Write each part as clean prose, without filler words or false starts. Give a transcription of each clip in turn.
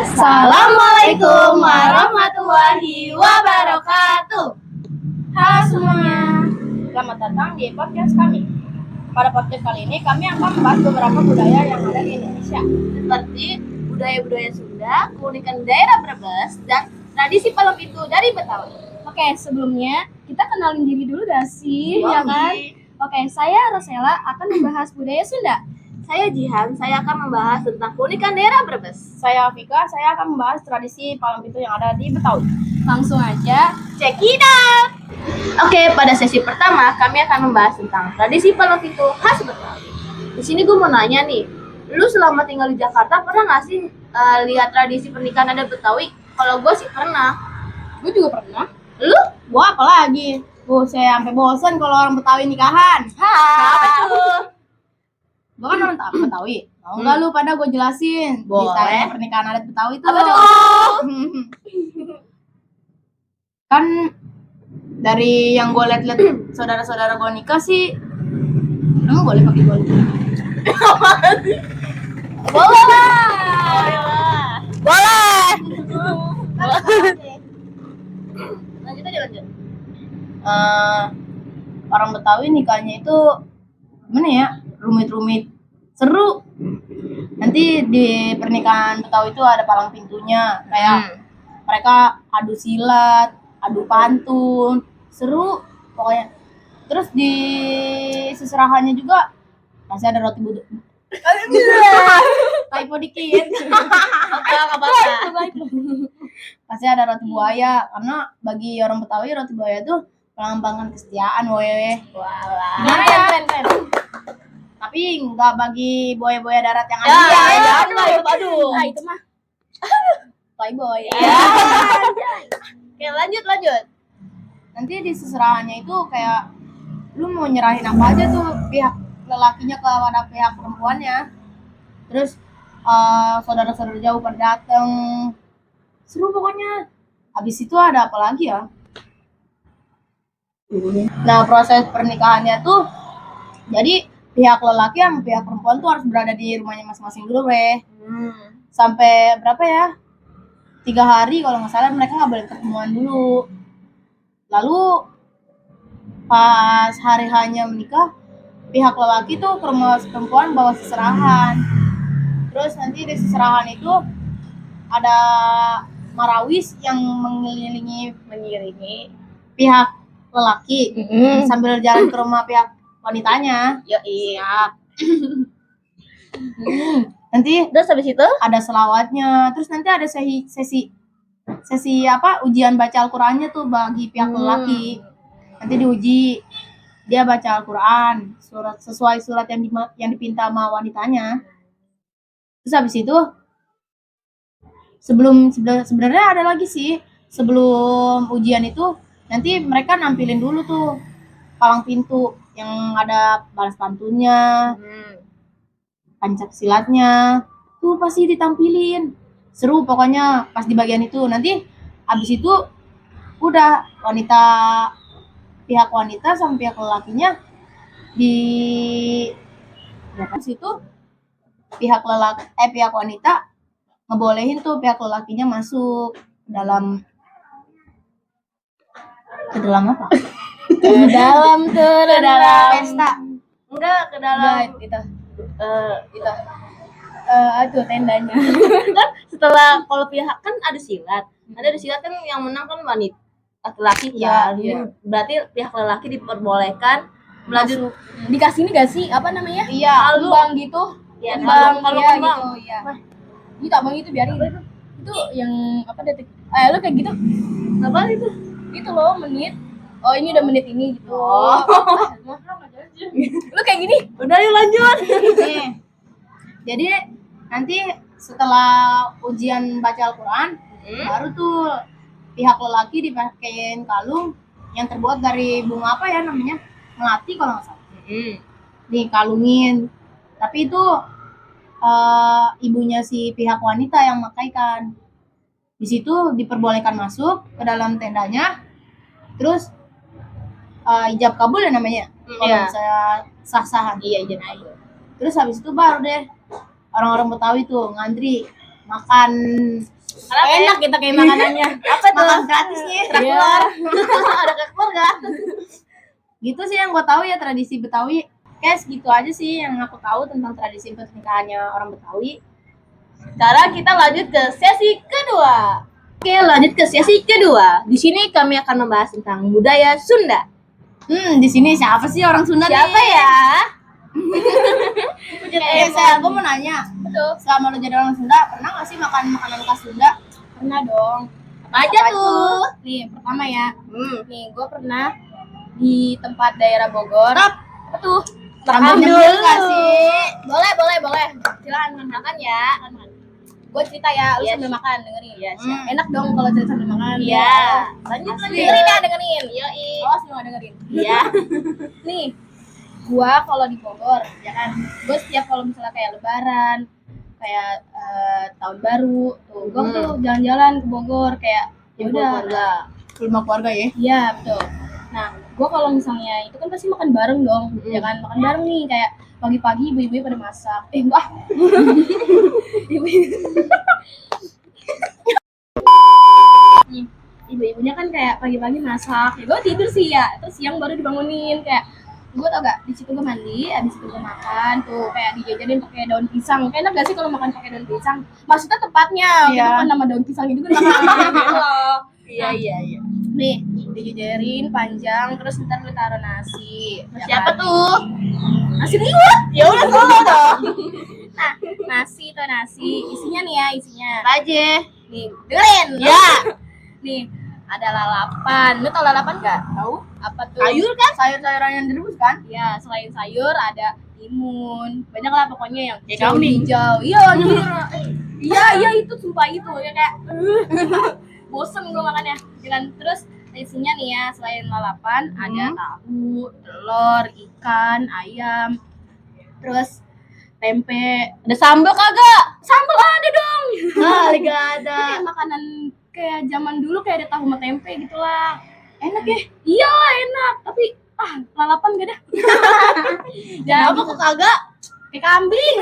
Assalamualaikum warahmatullahi wabarakatuh. Halo semuanya, selamat datang di podcast kami. Pada podcast kali ini kami akan membahas beberapa budaya yang ada di Indonesia, seperti budaya-budaya Sunda, keunikan daerah Brebes, dan tradisi Palang Pintu dari Betawi. Oke, sebelumnya kita kenalin diri dulu gak sih? Wow. Ya kan? Oke, saya Rosella akan membahas budaya Sunda. Saya Jihan, saya akan membahas tentang keunikan daerah Brebes. Saya Vika, saya akan membahas tradisi Palang Pintu yang ada di Betawi. Langsung aja, check it out! Oke, pada sesi pertama kami akan membahas tentang tradisi Palang Pintu khas Betawi. Di sini gue mau nanya nih, lu selama tinggal di Jakarta pernah nggak sih lihat tradisi pernikahan ada Betawi? Kalau gue sih pernah. gue juga pernah. Lu? Gue apa lagi? Saya sampai bosan kalau orang Betawi nikahan. Apa tuh? Gue kan orang Betawi. Mau nggak lu pada gue jelasin? Boleh. Detail pernikahan adat Betawi tuh. Apa tuh? Kan dari yang gue liat-liat saudara-saudara gue nikah sih, emang boleh pakai golok? Boleh lah. Boleh. Lanjut aja lanjut. Orang Betawi nikahnya itu gimana ya? Rumit-rumit, seru. Nanti di pernikahan Betawi itu ada palang pintunya, kayak mereka adu silat, adu pantun, seru pokoknya. Terus di seserahannya juga masih ada roti buduk. Typo dikit. Oke, apa-apa. Pasti ada roti buaya, karena bagi orang Betawi roti buaya tuh melambangkan kesetiaan, woy. Walah. Gimana ya? Keren. Tapi nggak bagi buaya-buaya darat yang Ya, ada. jangan lah itu, aduh. Nah, itu mah playboy. Ya. Oke, lanjut. Nanti di seserahannya itu kayak lu mau nyerahin apa aja tuh pihak lelakinya kepada pihak perempuannya. Terus saudara-saudara jauh pada dateng, seru pokoknya. Habis itu ada apa lagi ya? Nah, proses pernikahannya tuh jadi pihak lelaki sama pihak perempuan tuh harus berada di rumahnya masing-masing dulu weh. Sampai berapa ya? 3 hari kalau nggak salah, mereka nggak boleh ketemuan dulu. Lalu pas hari hanya menikah, pihak lelaki tuh ke rumah perempuan bawa seserahan. Terus nanti di seserahan itu ada marawis yang mengiringi pihak lelaki sambil jalan ke rumah pihak wanitanya. Yo, iya. Nanti Terus habis itu? ada selawatnya. Terus nanti ada sesi apa? Ujian baca Al-Qur'annya tuh bagi pihak lelaki. Nanti diuji dia baca Al-Qur'an sesuai surat yang dipinta sama wanitanya. Terus habis itu sebenarnya ada lagi sih. Sebelum ujian itu nanti mereka nampilin dulu tuh palang pintu yang ada balas pantunnya, pancak-silatnya, tuh pasti ditampilin. Seru pokoknya pas di bagian itu. Nanti habis itu udah pihak wanita sama pihak lelakinya di situ pihak wanita ngebolehin tuh pihak lelakinya masuk ke dalam apa? Ke dalam pesta. Enggak, ke dalam Itu tendanya. kan setelah kalau pihak kan ada silat. Ada silat kan yang menang kan wanita laki-laki Iya, kan. iya. Berarti pihak lelaki diperbolehkan melanjut. Dikasih ini gak sih apa namanya? Iya, Kembang gitu. Ya, Kembang, kalau iya, kembang. gitu, iya. Itu abang itu biarin. Itu yang apa detik? Lo kayak gitu. Apa itu? Gitu loh, menit. Oh, ini udah menit ini gitu. Oh. Lu kayak gini. Udah yuk lanjut. Nih. Jadi nanti setelah ujian baca Al-Qur'an, baru tuh pihak lelaki dipakein kalung yang terbuat dari bunga apa ya namanya? Melati kalau nggak salah. Dikalungin. Tapi itu ibunya si pihak wanita yang makaikan. Di situ diperbolehkan masuk ke dalam tendanya. Terus ijab kabul ya namanya. Kalau saya sah-sahan. Iya, izin aja. Terus habis itu baru deh orang-orang Betawi tuh ngantri makan Enak kita kayak makanannya. Apa tuh? makan gratis nih. Iya. Ada keluar kan? Gitu sih yang gue tahu ya tradisi Betawi. Kayak segitu aja sih yang aku tahu tentang tradisi pernikahannya orang Betawi. Sekarang kita lanjut ke sesi kedua. Oke, lanjut ke sesi kedua. Di sini kami akan membahas tentang budaya Sunda. Di sini siapa sih orang Sunda Siapa nih? ya? Gue mau nanya. Betul. Selama lo jadi orang Sunda, pernah gak sih makan makanan khas Sunda? Pernah dong. Apa aja tuh? Nih, pertama ya. Nih, gue pernah di tempat daerah Bogor. Apa tuh? Rambut nyemil gak sih? Boleh. Silakan makan ya. Gue cerita ya, lu sambil makan, dengerin. Iya, Enak dong kalau cerita sambil makan. Iya. Lanjut. Dengerin ya, dengerin. Yoi. Awas lu gak dengerin. Iya. Nih, gua kalau di Bogor, ya kan, gua setiap kalau misalnya kayak Lebaran, kayak tahun baru, tuh gua tuh jalan-jalan ke Bogor kayak ya udah. Rumah keluarga ya? Iya betul. Nah, gua kalau misalnya itu kan pasti makan bareng dong, ya kan, makan bareng nih kayak pagi-pagi ibu-ibu pada masak. Enggak. Ibu-ibunya kan kayak pagi-pagi masak, ya gue tidur sih ya, terus siang baru dibangunin kayak gue tau gak, di situ gue mandi, abis itu gue makan tuh kayak dijajanin pakai daun pisang. Kayak enak gak sih kalau makan pakai daun pisang? Maksudnya tepatnya, Iya. bukan nama daun pisang itu kan makan gitu loh. Iya. Nih, dijajarin panjang, terus ntar lu taruh nasi. Ya Siapa kan? tuh? Nasi liwet. Ya udah solo dong. Nah, nasi tuh nasi, isinya nih ya, isinya. Apa aja? Nih, dengerin. Ya. Nih, ada lalapan. Lu tau lalapan gak? Tahu? Apa tuh? Sayur kan? Sayur-sayuran yang direbus kan? Ya, selain sayur ada timun. Banyak lah pokoknya yang Kayak kambing. hijau. Iya, anjir. Iya itu sumpah itu ya kayak bosen gue makannya. Dan terus isinya nih ya, selain lalapan ada tahu, telur, ikan, ayam. Terus tempe. Ada sambal kagak? Sambal ada dong. Gak ada. Itu kayak makanan kayak zaman dulu kayak ada tahu sama tempe gitulah. Enak ya? Iyalah enak, tapi lalapan gak dah. Kenapa kok kagak? Kayak kambing.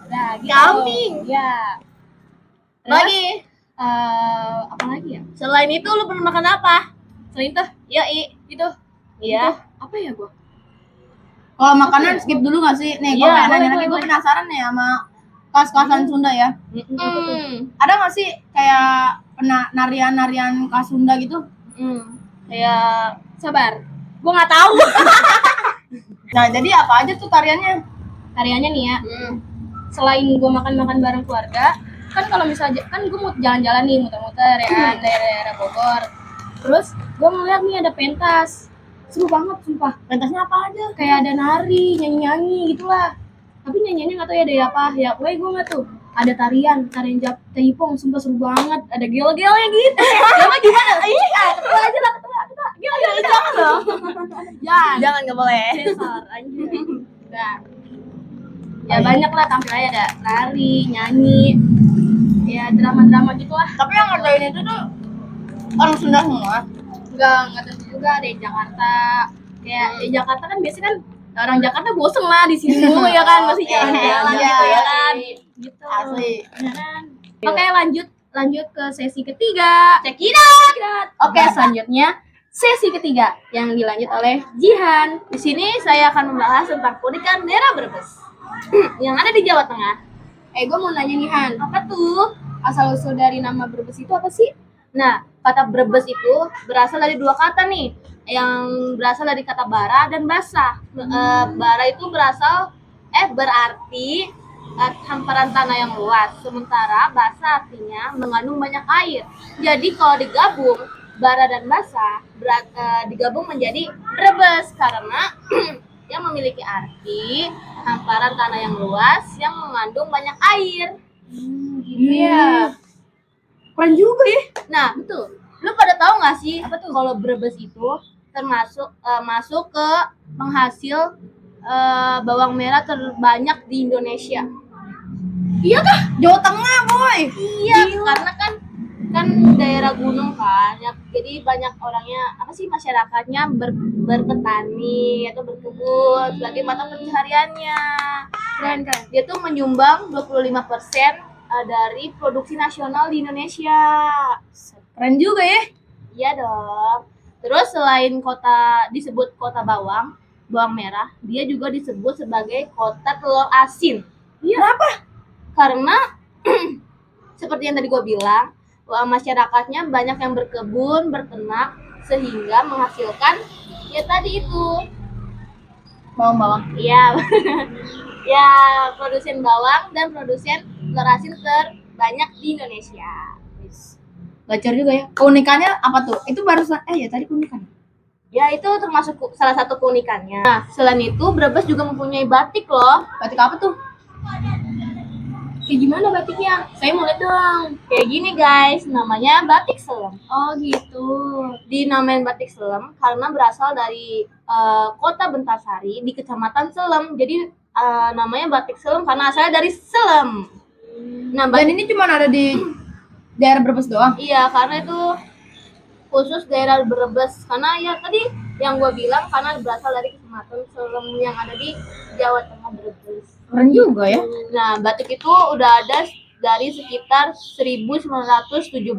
Nah, gitu. Kambing? Ya. Lagi. Apa lagi ya? Selain itu lu pernah makan apa? Selain itu, gitu. Iya. Gitu. Apa ya gua? Kalau makanan skip dulu gak sih? Nih, gue Iya, pengen nanya boleh, lagi, gue boleh. penasaran nih sama khas-khasan Sunda ya. Ada gak sih kayak narian-narian khas Sunda gitu? Kayak sabar. Gua nggak tahu. Nah, jadi apa aja tuh tariannya? Tariannya nih ya. Selain gua makan-makan bareng keluarga, kan kalau misalnya kan gua mau jalan-jalan nih muter-muter ya kan daerah Bogor. Terus gua ngeliat nih ada pentas. Seru banget sumpah. Pentasnya apa aja? Kayak ada nari, nyanyi-nyanyi gitulah. Tapi nyanyiannya nggak tahu ya dari apa. Ya gue nggak tuh. Ada tarian Jaipong, sumpah seru banget. Ada gel-gelnya gitu. Gimana gimana? Ketua aja lah, ketua. Gel-gel jangan dong. Jangan, gak boleh. Sensor anjir. Udah. Ya banyak lah tampilnya ada nari, nyanyi. Ya drama-drama gitulah. Tapi yang ngadain itu tuh orang Sunda semua. Enggak tentu juga ada di Jakarta. Kayak di Jakarta kan biasanya kan orang Jakarta bosen lah di sini mulu ya kan, masih jalan-jalan Iya, gitu ya iya. kan. Gitu. Asli. Ya kan? Oke, lanjut ke sesi ketiga. Check it out. Oke, selanjutnya sesi ketiga yang dilanjut oleh Jihan. Di sini saya akan membahas tentang keunikan daerah Brebes yang ada di Jawa Tengah. Gue mau nanya nih Han, apa tuh asal-usul dari nama Brebes itu apa sih? Nah, kata Brebes itu berasal dari dua kata nih, yang berasal dari kata bara dan basa. Bara itu berarti hamparan tanah yang luas, sementara basa artinya mengandung banyak air. Jadi kalau digabung bara dan basa digabung menjadi Brebes karena yang memiliki arti hamparan tanah yang luas yang mengandung banyak air. Iya. Keren juga ya. Nah, betul. Lu pada tahu nggak sih apa tuh kalau Brebes itu termasuk masuk ke penghasil bawang merah terbanyak di Indonesia? Iya kah? Jawa Tengah, boy. Iya, karena kan daerah gunung kan, ya, jadi banyak orangnya masyarakatnya berpetani atau berkebun sebagai mata pencahariannya. Keren. Dia tuh menyumbang 25% dari produksi nasional di Indonesia. Keren juga ya. Iya dong. Terus selain kota disebut kota bawang merah, dia juga disebut sebagai kota telur asin. Iya. Kenapa? Karena seperti yang tadi gue bilang, masyarakatnya banyak yang berkebun, berternak, sehingga menghasilkan ya tadi itu. Bawang-bawang. Iya. Ya, produsen bawang dan produsen telur asin terbanyak di Indonesia. Gacor juga ya. Keunikannya apa tuh? Itu barusan ya tadi keunikan. Ya, itu termasuk salah satu keunikannya. Nah, selain itu Brebes juga mempunyai batik loh. Batik apa tuh? Kayak gimana batiknya? Saya mau lihat dong. Kayak gini guys, namanya batik Selem. Oh gitu. Dinamain batik Selem karena berasal dari kota Bentasari di kecamatan Selem. Jadi namanya batik Selem karena asalnya dari Selem. Nah, Dan ini cuma ada di daerah Brebes doang. Iya, karena itu khusus daerah Brebes. Karena ya tadi yang gue bilang karena berasal dari kecamatan Selem yang ada di Jawa Tengah Brebes. Keren juga ya. Nah, batik itu udah ada dari sekitar 1917.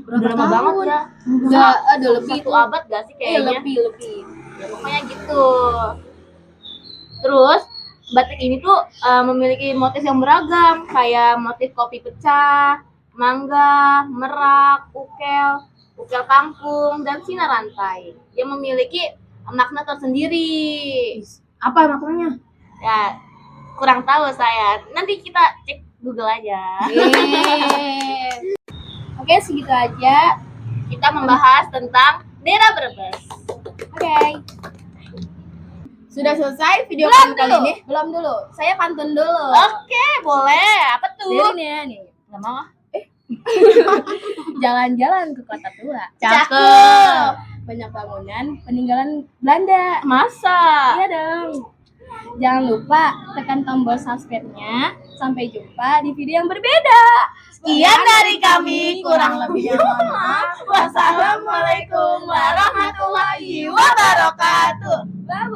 Udah lama banget ya. Udah lebih Satu abad gak sih kayaknya? lebih. Ya, pokoknya gitu. Terus batik ini tuh memiliki motif yang beragam, kayak motif kopi pecah, mangga, merak, ukel kampung, dan sinar rantai. Dia memiliki makna tersendiri. Apa maknanya? Ya, kurang tahu saya. Nanti kita cek Google aja. Oke, segitu aja kita membahas tentang daerah Brebes. Oke. Sudah selesai video Belum kali dulu. ini? Belum dulu. Saya pantun dulu. Oke, boleh. Apa tuh? Dengerin ya nih. Nggak mau. Jalan-jalan ke kota tua. Cakep. Banyak bangunan peninggalan Belanda. Masa? Iya dong. Jangan lupa tekan tombol subscribe-nya. Sampai jumpa di video yang berbeda. Sekian dari kami, kurang lebihnya mohon maaf. Wassalamualaikum warahmatullahi wabarakatuh. Bye.